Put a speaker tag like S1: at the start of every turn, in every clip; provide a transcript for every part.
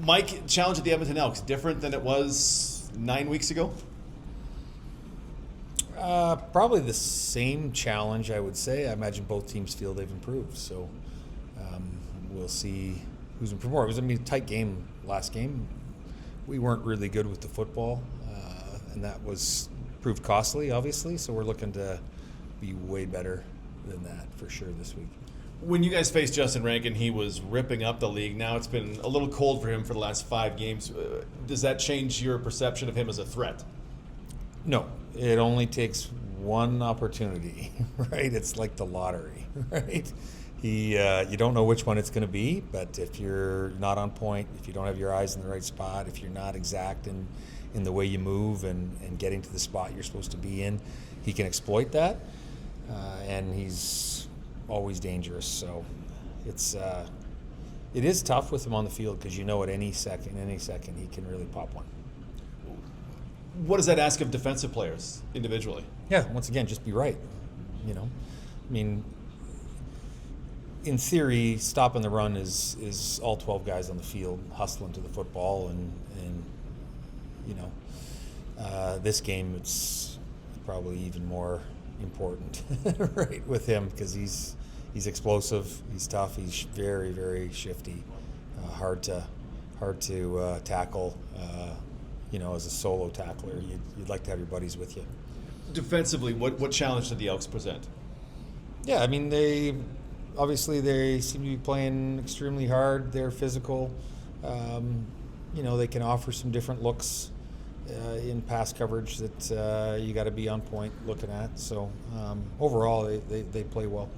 S1: Mike, challenge at the Edmonton Elks, different than it was 9 weeks ago?
S2: Probably the same challenge, I would say. I imagine both teams feel they've improved. So we'll see who's improved more. It was a tight game last game. We weren't really good with the football, and that was proved costly, obviously. So we're looking to be way better than that for sure this week.
S1: When you guys faced Justin Rankin, he was ripping up the league. Now it's been a little cold for him for the last 5 games. Does that change your perception of him as a threat?
S2: No, it only takes one opportunity, right? It's like the lottery, right? You don't know which one it's going to be, but if you're not on point, if you don't have your eyes in the right spot, if you're not exact in the way you move and getting to the spot you're supposed to be in, he can exploit that, and he's always dangerous. So it is tough with him on the field because you know at any second he can really pop one.
S1: What does that ask of defensive players individually?
S2: Yeah, once again, just be right. In theory, stopping the run is all 12 guys on the field hustling to the football, and this game it's probably even more important, right, with him because he's explosive, he's tough, he's very, very shifty, hard to tackle. As a solo tackler, you'd like to have your buddies with you.
S1: Defensively, what challenge did the Elks present?
S2: Yeah, they seem to be playing extremely hard. They're physical. They can offer some different looks in pass coverage that you got to be on point looking at. So overall, they play well.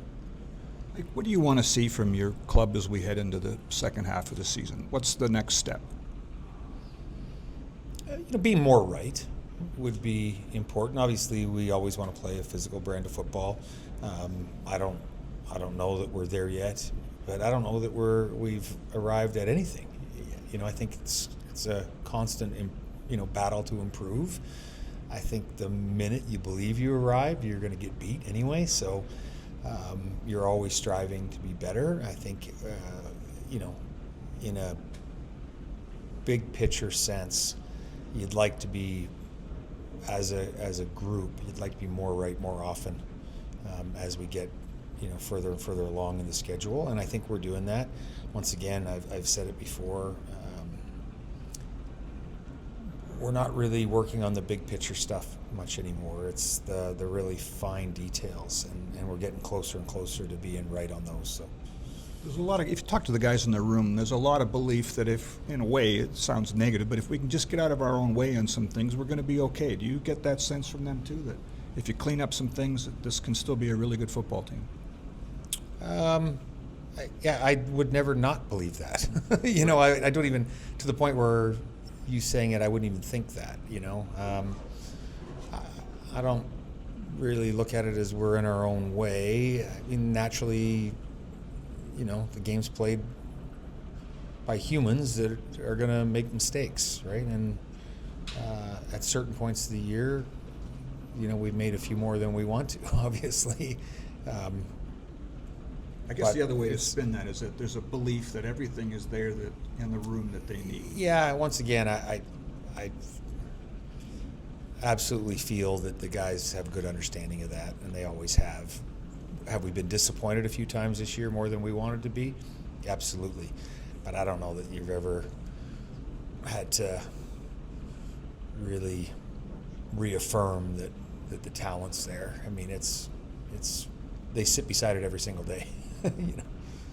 S3: What do you want to see from your club as we head into the second half of the season? What's the next step?
S2: Being more right would be important. Obviously, we always want to play a physical brand of football. I don't know that we're there yet, but I don't know that we've arrived at anything. I think it's a constant battle to improve. I think the minute you believe you arrived, you're going to get beat anyway. So you're always striving to be better. I think in a big picture sense, you'd like to be as a group. You'd like to be more right more often as we get further and further along in the schedule, and I think we're doing that. Once again, I've said it before. We're not really working on the big picture stuff much anymore. It's the really fine details, and we're getting closer and closer to being right on those. So
S3: there's a lot of, if you talk to the guys in the room, there's a lot of belief that if, in a way, it sounds negative, but if we can just get out of our own way on some things, we're going to be okay. Do you get that sense from them too, that if you clean up some things, that this can still be a really good football team?
S2: I would never not believe that. I don't even, to the point where you saying it, I wouldn't even think that, I don't really look at it as we're in our own way. Naturally, the game's played by humans that are going to make mistakes, right? And at certain points of the year, we've made a few more than we want to, obviously.
S3: I guess the other way to spin that is that there's a belief that everything is there that in the room that they need.
S2: Yeah, once again, I absolutely feel that the guys have a good understanding of that, and they always have. Have we been disappointed a few times this year more than we wanted to be? Absolutely. But I don't know that you've ever had to really reaffirm that the talent's there. It's they sit beside it every single day.